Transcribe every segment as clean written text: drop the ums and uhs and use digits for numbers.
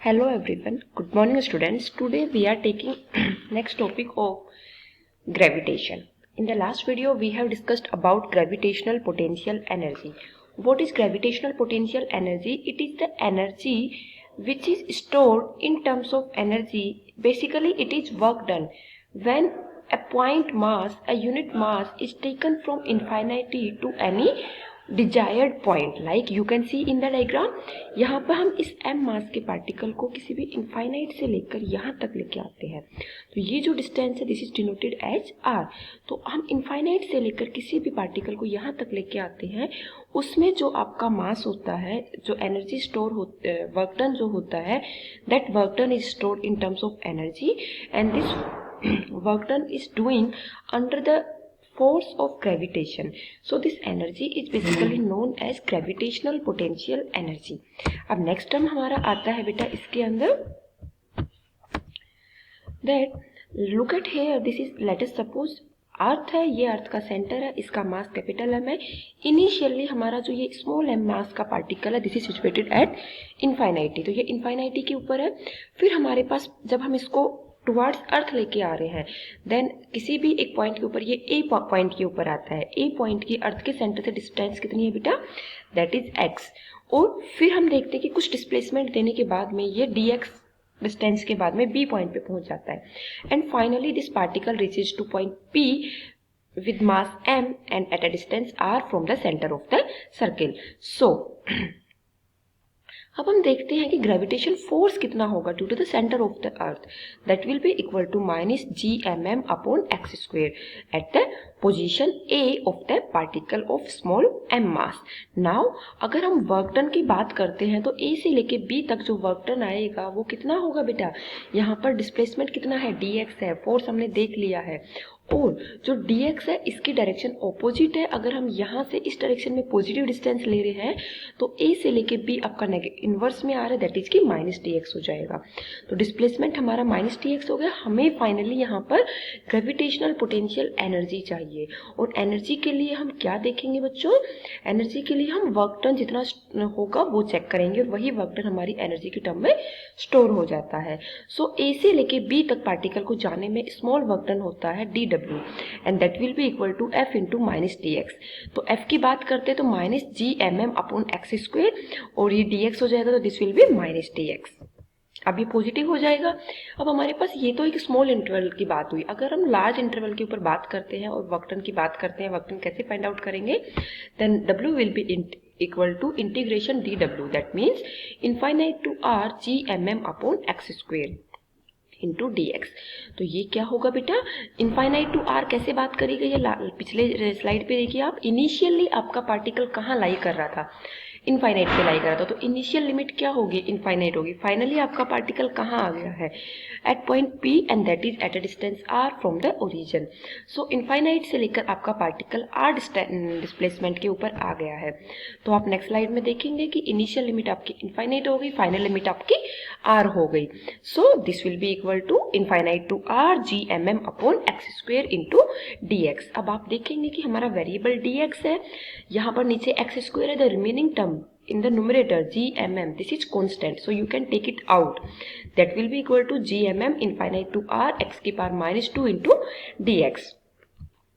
Hello everyone, good morning students. Today we are taking next topic of gravitation. In the last video we have discussed about gravitational potential energy. What is gravitational potential energy? It is the energy which is stored in terms of energy. Basically it is work done when a point mass, a unit mass is taken from infinity to any desired point. Like you can see in the diagram. यहाँ पर हम इस m मास के particle को किसी भी infinite से लेकर यहाँ तक लेके आते हैं. तो ये जो डिस्टेंस है this is denoted as r. तो हम इनफाइनाइट से लेकर किसी भी पार्टिकल को यहाँ तक लेके आते हैं. उसमें जो आपका मास होता है, जो एनर्जी स्टोर होता है, वर्क डन जो होता है, that work done is stored in terms of energy and this work done is doing under the force of gravitation. So this energy is basically known as gravitational potential energy. अब next term हमारा आता है बेटा इसके अंदर that look at here, this is let us suppose अर्थ है, ये अर्थ का सेंटर है, इसका मास कैपिटल एम है. इनिशियली हमारा जो ये स्मॉल एम मास का पार्टिकल है दिस इज सिचुएटेड एट इनफाइनाइटी. तो ये इनफाइनाइटी के ऊपर है. फिर हमारे पास जब हम इसको टुवर्ड्स अर्थ लेके आ रहे हैं देन किसी भी एक पॉइंट के ऊपर ये ए पॉइंट के ऊपर आता है. ए पॉइंट की अर्थ के सेंटर से डिस्टेंस कितनी है बेटा? That is x. और फिर हम देखते हैं कि कुछ डिस्प्लेसमेंट देने के बाद में ये डी एक्स डिस्टेंस के बाद में बी पॉइंट पे पहुंच जाता है. And finally this particle reaches two point P with mass m and at a distance r from the center of the circle. So अब हम देखते हैं कि ग्रेविटेशन फोर्स कितना होगा due to the centre of the earth. That will be equal to minus G M M upon X square at the position A of the particle of small M mass. Now अगर हम work done की बात करते हैं तो ए से लेके B तक जो वर्क डन आएगा वो कितना होगा बेटा? यहाँ पर डिस्प्लेसमेंट कितना है? डी एक्स है. फोर्स हमने देख लिया है. और जो dx है इसकी डायरेक्शन ऑपोजिट है. अगर हम यहाँ से इस डायरेक्शन में पॉजिटिव डिस्टेंस ले रहे हैं तो a से लेके b आपका इनवर्स में आ रहा है, दैट इज की माइनस dx हो जाएगा. तो डिस्प्लेसमेंट हमारा माइनस dx हो गया. हमें फाइनली यहाँ पर ग्रेविटेशनल पोटेंशियल एनर्जी चाहिए. और एनर्जी के लिए हम क्या देखेंगे बच्चों? एनर्जी के लिए हम वर्क डन जितना होगा वो चेक करेंगे और वही वर्क डन हमारी एनर्जी के टर्म में स्टोर हो जाता है. सो a से लेके b तक पार्टिकल को जाने में स्मॉल वर्क डन होता है D W and that will be equal to F into minus dx. तो F की बात करते हैं तो minus G M M upon X square और ये dx हो जाएगा तो this will be minus dx. अब ये पॉजिटिव हो जाएगा. अब हमारे पास ये तो एक स्मॉल इंटरवल की बात हुई. अगर हम लार्ज इंटरवल के ऊपर बात करते हैं और वर्क डन की बात करते हैं, वर्क डन कैसे फाइंड आउट करेंगे? Then W will be equal to integration D W. That means infinite to R G M M upon X square into D X. तो ये क्या होगा बेटा? इनफाइनाइट टू आर कैसे बात करी गई है? पिछले स्लाइड पे देखिए आप. इनिशियली आपका पार्टिकल कहाँ लाई कर रहा था? इनफाइनाइट पे लाई कर रहा था. तो इनिशियल लिमिट क्या होगी? इनफाइनाइट होगी. फाइनली आपका पार्टिकल कहाँ आ गया है? At point P and that is at a distance r from the origin. So infinite से लेकर आपका पार्टिकल r डिस्प्लेसमेंट के ऊपर आ गया है. तो आप नेक्स्ट स्लाइड में देखेंगे कि इनिशियल लिमिट आपकी इनफाइनाइट हो गई, फाइनल लिमिट आपकी r हो गई. So this will be equal to infinite to r G M M upon X square into D X. अब आप देखेंगे कि हमारा वेरिएबल dx है, यहाँ पर नीचे एक्स स्क्वेयर है. The remaining term in the numerator gmm, this is constant, so you can take it out. That will be equal to gmm infinite to r x की पावर माइनस 2 इंटू dx.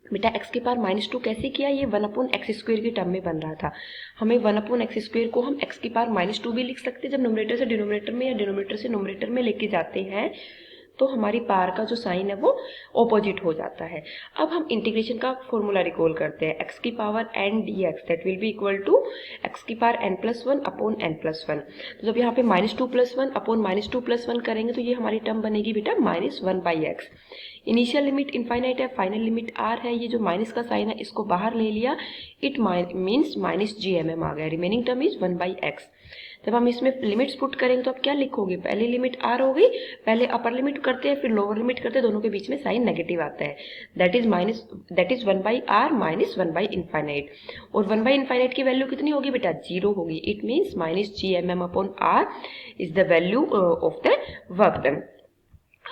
बेटा x की power minus 2 कैसे किया? ये 1 upon X square की term में बन रहा था. हमें 1 अपॉन एक्स स्क्वेयर को हम x की पावर माइनस 2 भी लिख सकते हैं. जब नोमिनेटर से डिनोमिनेटर में या डिनोमिनेटर से नोमिनेटर में लेके जाते हैं तो हमारी पावर का जो साइन है वो ऑपोजिट हो जाता है. अब हम इंटीग्रेशन का फॉर्मूला रिकॉल करते हैं. x की power n dx that will be equal to x की power n plus 1 upon n plus 1. तो जब यहाँ पे minus 2 plus 1 upon minus 2 plus 1 करेंगे तो ये हमारी टर्म बनेगी बेटा minus 1 by X. Initial limit infinite है, फाइनल लिमिट r है. ये जो माइनस का साइन है इसको बाहर ले लिया, it means minus G M M आ गया. Remaining term is 1 by X. जब हम इसमें लिमिट्स पुट करेंगे तो आप क्या लिखोगे? पहली लिमिट r हो गई, पहले अपर लिमिट करते हैं फिर लोअर लिमिट करते हैं, दोनों के बीच में साइन नेगेटिव आता है. That is 1 by r minus 1 by infinite. और 1 बाई इनफाइनाइट की वैल्यू कितनी होगी बेटा? 0 होगी. It means minus G M M upon r is the value of the work done.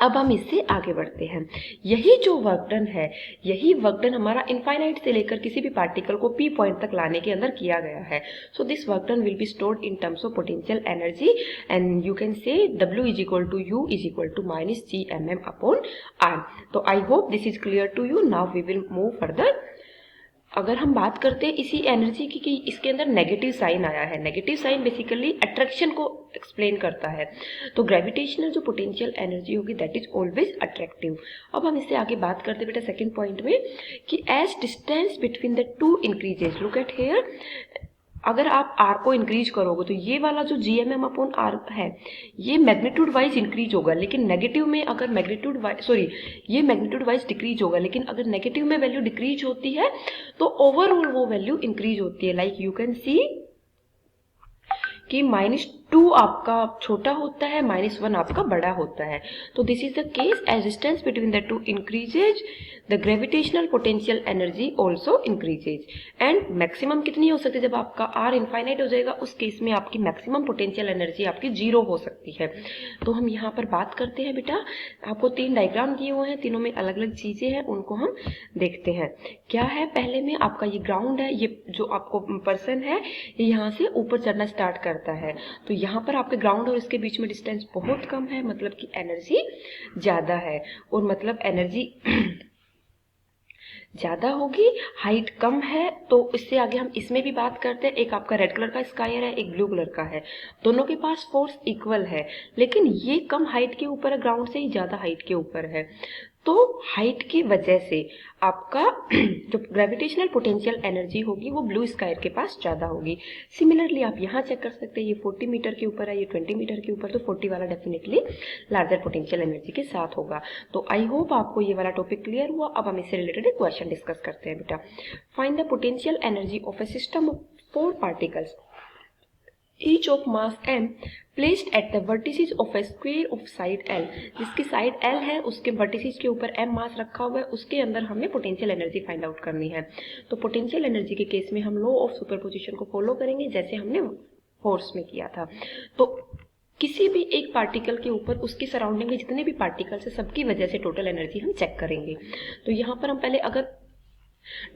अब हम इससे आगे बढ़ते हैं। यही जो वर्क डन है, यही वर्क डन हमारा इनफाइनाइट से लेकर किसी भी पार्टिकल को पी पॉइंट तक लाने के अंदर किया गया है। So this work done will be stored in terms of potential energy and you can say W is equal to U is equal to minus GMM upon R। तो I hope this is clear to you. Now we will move further. अगर हम बात करते हैं इसी energy की कि इसके अंदर नेगेटिव साइन आया है, नेगेटिव साइन बेसिकली अट्रैक्शन को एक्सप्लेन करता है। तो ग्रेविटेशनल जो पोटेंशियल एनर्जी होगी दैट इज ऑलवेज अट्रैक्टिव। अब हम इससे आगे बात करते हैं बेटा सेकंड पॉइंट में कि as distance between the two increases, look at here, अगर आप R को इंक्रीज करोगे तो ये वाला जो GMM अपॉन R है ये मैग्नीट्यूड वाइज इंक्रीज होगा, लेकिन नेगेटिव में अगर मैग्नीट्यूड वाइज ये मैग्नीट्यूड वाइज डिक्रीज होगा, लेकिन अगर नेगेटिव में वैल्यू डिक्रीज होती है तो ओवरऑल वो वैल्यू इंक्रीज होती है। लाइक यू कैन सी कि -2 आपका छोटा होता है, -1 आपका बड़ा होता है। तो this is the case as distance between the two increases the gravitational potential energy also increases. And maximum कितनी हो सकती है, जब आपका R इनफाइनाइट हो जाएगा उस केस में आपकी मैक्सिमम पोटेंशियल एनर्जी आपकी 0 हो सकती है। तो हम यहाँ पर बात करते हैं बेटा, आपको 3 डायग्राम दिए हुए हैं, तीनों में अलग अलग चीजें हैं, उनको हम देखते हैं। क्या है, पहले में आपका ये ग्राउंड है, ये जो आपको पर्सन है ये यहाँ से ऊपर चढ़ना स्टार्ट करता है। तो यहाँ पर आपके ग्राउंड और इसके बीच में डिस्टेंस बहुत कम है, मतलब कि एनर्जी ज्यादा है, और मतलब एनर्जी ज्यादा होगी, हाइट कम है। तो इससे आगे हम इसमें भी बात करते हैं। एक आपका रेड कलर का स्कायर है, एक ब्लू कलर का है, दोनों के पास फोर्स इक्वल है, लेकिन ये कम हाइट के ऊपर है, ग्राउंड से ही ज्यादा हाइट के ऊपर है। तो हाइट की वजह से आपका जो ग्रेविटेशनल पोटेंशियल एनर्जी होगी वो ब्लू स्कायर के पास ज्यादा होगी। सिमिलरली आप यहाँ चेक कर सकते हैं, ये 40 मीटर के ऊपर है, ये 20 मीटर के ऊपर, तो 40 वाला डेफिनेटली लार्जर पोटेंशियल एनर्जी के साथ होगा। तो आई होप आपको ये वाला टॉपिक क्लियर हुआ। अब हम इससे रिलेटेड एक क्वेश्चन डिस्कस करते हैं बेटा। Find the potential energy of A system of 4 particles each of mass m placed at the vertices of a square of side L। जिसकी साइड L है उसके वर्टिसेस के ऊपर m मास रखा हुआ है, उसके अंदर हमें पोटेंशियल एनर्जी फाइंड आउट करनी है। तो पोटेंशियल एनर्जी के केस में हम लॉ ऑफ सुपरपोजिशन को फॉलो करेंगे जैसे हमने फोर्स में किया था। तो किसी भी एक पार्टिकल के ऊपर उसकी सराउंडिंग में जितने भी पार्टिकल्स है सबकी वजह से टोटल एनर्जी हम चेक करेंगे। तो यहाँ पर हम पहले अगर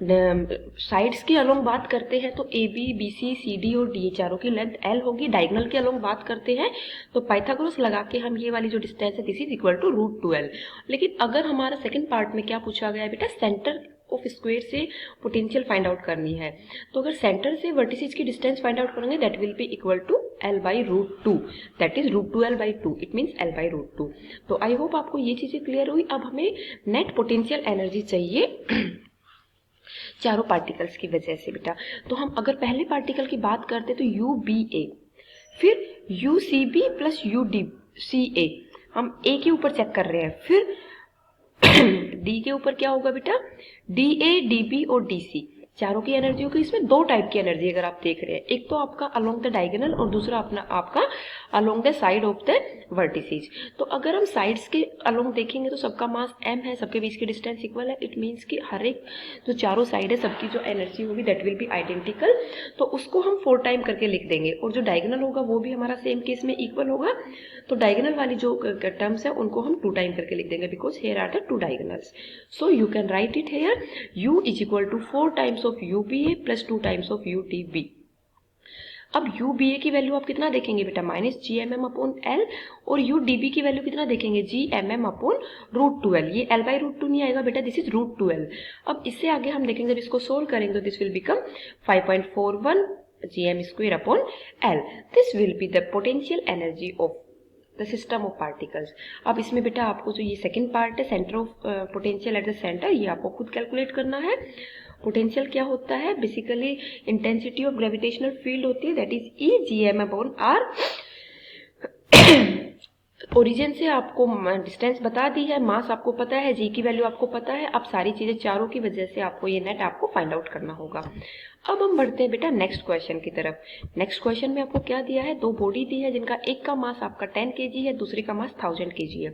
साइड्स की अलोंग बात करते हैं तो A B B C C D और डी चारों की लेंथ L होगी। डायगोनल के अलोंग बात करते हैं तो पाइथागोरस लगा के हम ये वाली जो डिस्टेंस है this is equal to √2L। लेकिन अगर हमारा सेकंड पार्ट में क्या पूछा गया है बेटा, सेंटर ऑफ स्क्वायर से पोटेंशियल फाइंड आउट करनी है। तो अगर सेंटर से वर्टिसेस की डिस्टेंस फाइंड आउट करेंगे that will be equal to L/√2, that is √2L/2, it means L/√2। तो आई होप आपको ये चीजें क्लियर हुई। अब हमें नेट पोटेंशियल एनर्जी चाहिए चारों पार्टिकल्स की वजह से बेटा। तो हम अगर पहले पार्टिकल की बात करते तो UBA, फिर UCB प्लस UCA, हम A के ऊपर चेक कर रहे हैं, फिर D के ऊपर क्या होगा बेटा, DA, DB और DC, चारों की एनर्जी होगी। इसमें 2 टाइप की एनर्जी अगर आप देख रहे हैं, एक तो आपका अलोंग द डायगोनल और दूसरा अपना आपका along the side of the vertices. तो अगर हम साइड्स के अलोंग देखेंगे तो सबका मास m है, सबके बीच की डिस्टेंस इक्वल है, इट मीन्स कि हर एक जो चारों साइड है सबकी जो एनर्जी होगी दैट विल बी आइडेंटिकल। तो उसको हम 4 टाइम करके लिख देंगे, और जो डायगोनल होगा वो भी हमारा सेम केस में इक्वल होगा। तो डायगोनल वाली जो टर्म्स है उनको हम 2 टाइम करके लिख देंगे, because here are the 2 diagonals. So you can write it here, U is equal to 4 times of UBA plus 2 times of UDB। अब UBA की वैल्यू आप कितना देखेंगे बेटा, -GMM अपॉन L, और UDB की वैल्यू कितना देखेंगे, GMM अपॉन √2L। ये L/√2 नहीं आएगा बेटा, दिस इज √2L। अब इससे आगे हम देखेंगे, जब इसको सोल्व करेंगे तो this will become 5.41 GM² upon L। This will be the potential energy of the system of particles. अब इसमें बेटा आपको जो ये सेकेंड पार्ट है, centre of potential at the centre, ये आपको खुद कैलकुलेट करना है। पोटेंशियल क्या होता है, basically intensity of gravitational field होती है, that is E/GM upon R। Origin से आपको डिस्टेंस बता दी है, मास आपको पता है, जी की वैल्यू आपको पता है। अब सारी चीजें चारों की वजह से आपको ये नेट आपको फाइंड आउट करना होगा। अब हम बढ़ते हैं बेटा नेक्स्ट क्वेश्चन की तरफ। नेक्स्ट क्वेश्चन में आपको क्या दिया है, 2 बॉडी दी है जिनका एक का मास आपका 10 kg है, दूसरे का मास 1000 kg है,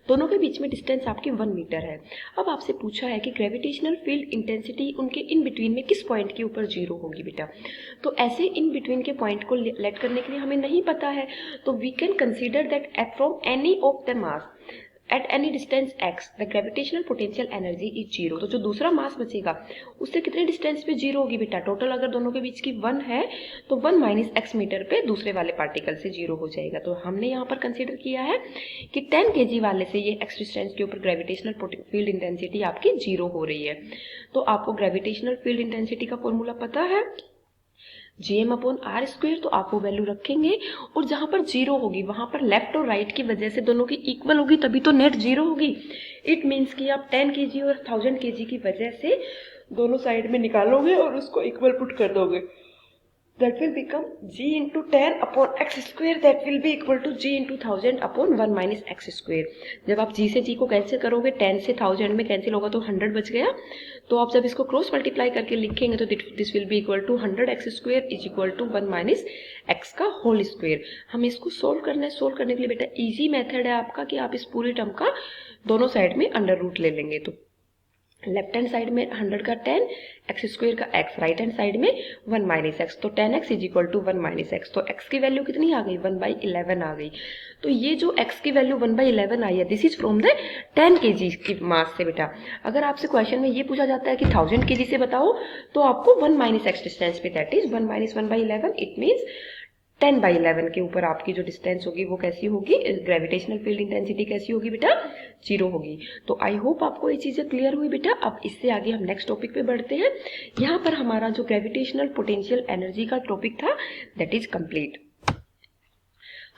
दोनों के बीच में डिस्टेंस आपकी 1 मीटर है। अब आपसे पूछा है कि ग्रेविटेशनल फील्ड इंटेंसिटी उनके इन बिटवीन में किस पॉइंट के ऊपर 0 होगी बेटा। तो ऐसे इन बिटवीन के पॉइंट को लेट करने के लिए हमें नहीं पता है, तो we can consider that from any of the mass at any distance X the gravitational potential energy is zero. तो जो दूसरा मास बचेगा उससे कितने डिस्टेंस पे जीरो होगी बेटा? टोटल अगर दोनों के बीच की 1 है तो 1 माइनस एक्स मीटर पे दूसरे वाले पार्टिकल से जीरो हो जाएगा। तो हमने यहाँ पर कंसीडर किया है कि 10 kg वाले से ये एक्स डिस्टेंस के ऊपर ग्रेविटेशनल फील्ड इंटेंसिटी आपकी जीरो हो रही है। तो आपको ग्रेविटेशनल फील्ड इंटेंसिटी का फॉर्मूला पता है Gm/r²। तो आप वो वैल्यू रखेंगे और जहां पर जीरो होगी वहां पर लेफ्ट और राइट की वजह से दोनों की इक्वल होगी, तभी तो नेट जीरो होगी। इट मीन्स कि आप 10 kg और 1000 kg की वजह से दोनों साइड में निकालोगे और उसको इक्वल पुट कर दोगे। That will become g into 10/x², that will be equal to g into 1000/1 minus x²। जब आप g से g को कैंसिल करोगे, 10 से 1000 में कैंसिल होगा तो 100 बच गया। तो आप जब इसको क्रॉस मल्टीप्लाई करके लिखेंगे तो this will be equal to 100x² is equal to 1 minus x का होल स्क्वायर। हमें इसको सोल्व करना है। सोल्व करने के लिए बेटा इजी मेथड है आपका कि आप इस पूरी टर्म का दोनों साइड में अंडर रूट ले लेंगे। तो लेफ्ट हैंड साइड में 100 का 10, x² का x, राइट हैंड साइड में 1 माइनस एक्स, तो 10x is equal to 1 minus X. तो x की वैल्यू कितनी आ गई? 1/11 आ गई। तो ये जो x की वैल्यू 1/11 आई है, this is from the 10 kg की मास से बेटा। अगर आपसे क्वेश्चन में ये पूछा जाता है कि 1000 kg से बताओ, तो आपको 1 माइनस एक्स डिस्टेंस पे, that is 1 minus 1/11, it means 10/11 के ऊपर आपकी जो डिस्टेंस होगी वो कैसी होगी? ग्रेविटेशनल फील्ड इंटेंसिटी कैसी होगी बेटा? जीरो होगी। तो आई होप आपको ये चीजें क्लियर हुई बेटा। अब इससे आगे हम नेक्स्ट टॉपिक पे बढ़ते हैं। यहाँ पर हमारा जो ग्रेविटेशनल पोटेंशियल एनर्जी का टॉपिक था दैट इज कंप्लीट।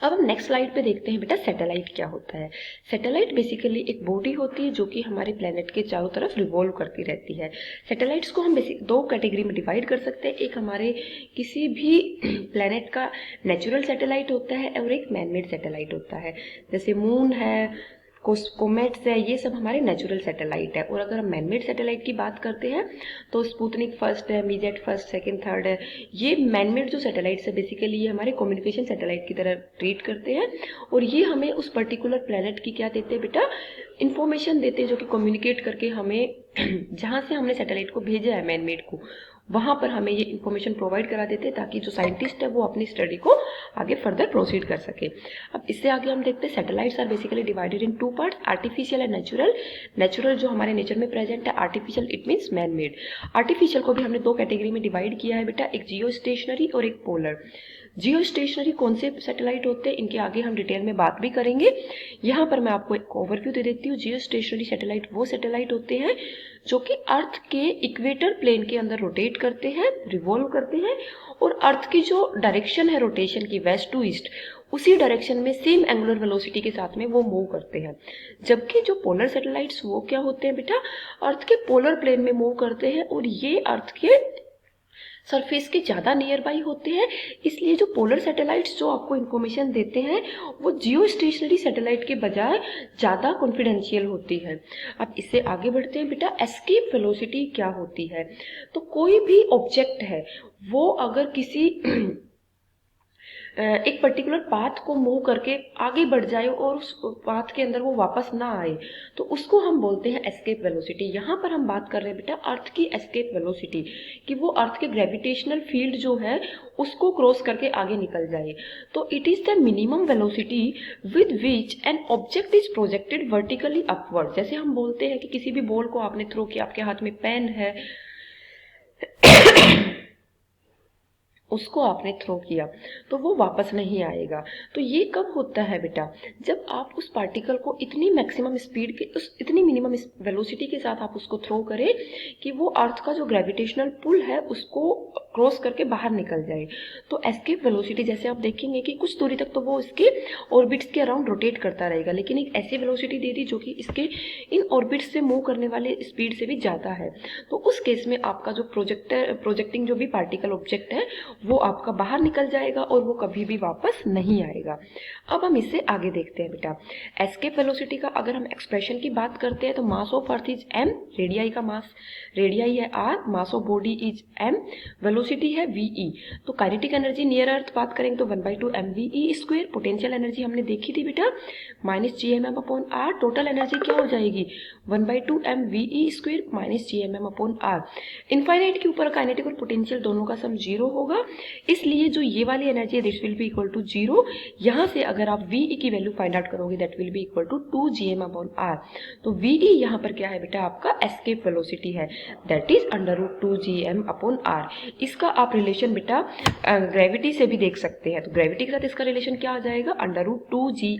अब हम नेक्स्ट स्लाइड पे देखते हैं बेटा सैटेलाइट क्या होता है। सैटेलाइट बेसिकली एक बॉडी होती है जो कि हमारे प्लेनेट के चारों तरफ रिवॉल्व करती रहती है। सैटेलाइट्स को हम बेसिक 2 कैटेगरी में डिवाइड कर सकते हैं। एक हमारे किसी भी प्लेनेट का नेचुरल सैटेलाइट होता है और एक मैनमेड सैटेलाइट होता है। जैसे मून है, कोमेट्स है, ये सब हमारे नेचुरल सैटेलाइट है। और अगर हम मैनमेड सैटेलाइट की बात करते हैं तो स्पुतनिक फर्स्ट है, मीजेट फर्स्ट, सेकंड, थर्ड है। ये मैनमेड जो सैटेलाइट्स है बेसिकली ये हमारे कम्युनिकेशन सैटेलाइट की तरह ट्रीट करते हैं और ये हमें उस पर्टिकुलर प्लेनेट की क्या देते हैं बेटा? इंफॉर्मेशन देते हैं, जो कि कम्युनिकेट करके हमें जहाँ से हमने सैटेलाइट को भेजा है मैनमेड को, वहां पर हमें ये इन्फॉर्मेशन प्रोवाइड करा देते हैं ताकि जो साइंटिस्ट है वो अपनी स्टडी को आगे फर्दर प्रोसीड कर सके। अब इससे आगे हम देखते हैं satellites are basically divided in 2 parts, artificial and natural. Natural जो हमारे नेचर में प्रेजेंट है, artificial it means man made. Artificial को भी हमने 2 कैटेगरी में डिवाइड किया है बेटा, एक जियो स्टेशनरी और एक पोलर। जियो स्टेशनरी कौन से सैटेलाइट होते हैं इनके आगे हम डिटेल में बात भी करेंगे। यहाँ पर मैं आपको एक ओवरव्यू दे देती हूँ। जियो स्टेशनरी सैटेलाइट वो सैटेलाइट होते हैं जो कि अर्थ के इक्वेटर प्लेन के अंदर रोटेट करते हैं, रिवॉल्व करते हैं और अर्थ की जो डायरेक्शन है रोटेशन की, वेस्ट टू ईस्ट, उसी डायरेक्शन में सेम एंगुलर वेलोसिटी के साथ में वो मूव करते हैं। जबकि जो पोलर सैटेलाइट्स वो क्या होते हैं बेटा? अर्थ के पोलर प्लेन में मूव करते हैं और ये अर्थ के सरफेस के ज़्यादा नियर बाई होते हैं। इसलिए जो पोलर सैटेलाइट्स जो आपको इन्फॉर्मेशन देते हैं वो जियो स्टेशनरी सैटेलाइट के बजाय ज़्यादा कॉन्फिडेंशियल होती है। अब इससे आगे बढ़ते हैं बेटा, एस्केप वेलोसिटी क्या होती है? तो कोई भी ऑब्जेक्ट है वो अगर किसी एक पर्टिकुलर पाथ को मूव करके आगे बढ़ जाए और उस पाथ के अंदर वो वापस ना आए तो उसको हम बोलते हैं एस्केप वेलोसिटी। यहाँ पर हम बात कर रहे हैं बेटा अर्थ की एस्केप वेलोसिटी, कि वो अर्थ के ग्रेविटेशनल फील्ड जो है उसको क्रॉस करके आगे निकल जाए। तो it is the minimum velocity with which an object is projected vertically upward. जैसे हम बोलते हैं कि किसी भी बॉल को आपने थ्रो किया, आपके हाथ में पेन है उसको आपने थ्रो किया तो वो वापस नहीं आएगा। तो ये कब होता है बेटा? जब आप उस पार्टिकल को इतनी मैक्सिमम स्पीड के इतनी मिनिमम वेलोसिटी के साथ आप उसको थ्रो करें कि वो अर्थ का जो ग्रेविटेशनल पुल है उसको क्रॉस करके बाहर निकल जाए। तो एस्केप वेलोसिटी जैसे आप देखेंगे कि कुछ दूरी तक तो वो इसके ऑर्बिट्स के अराउंड रोटेट करता रहेगा, लेकिन एक ऐसी वेलोसिटी दे दी जो कि इसके इन ऑर्बिट्स से मूव करने वाले स्पीड से भी ज़्यादा है। तो उस केस में आपका जो प्रोजेक्टिंग जो भी पार्टिकल ऑब्जेक्ट है वो आपका बाहर निकल जाएगा और वो कभी भी वापस नहीं आएगा। अब हम इससे आगे देखते हैं बेटा, एस्केप वेलोसिटी का अगर हम एक्सप्रेशन की बात करते हैं तो mass of earth is m, radii का मास रेडियाई है r, mass of body is m, velocity velocity है वीई, तो काइनेटिक एनर्जी नियर अर्थ बात करेंगे तो 1/2 mve²। पोटेंशियल एनर्जी हमने देखी थी बेटा -gmm/r। टोटल एनर्जी क्या हो जाएगी 1/2 mve² -gmm/r। इनफाइनाइट के ऊपर काइनेटिक और पोटेंशियल दोनों का सम 0 होगा, इसलिए जो ये वाली एनर्जी है this will be equal to 0। यहाँ से अगर आप वीई की वैल्यू फाइंड आउट करोगे that will be equal to 2gm/r। तो वीई यहाँ पर क्या है बेटा आपका एस्केप वेलोसिटी है, दैट इज √2gm/r। इसका आप रिलेशन बेटा ग्रेविटी से भी देख सकते हैं, तो ग्रेविटी के साथ इसका रिलेशन क्या आ जाएगा √2g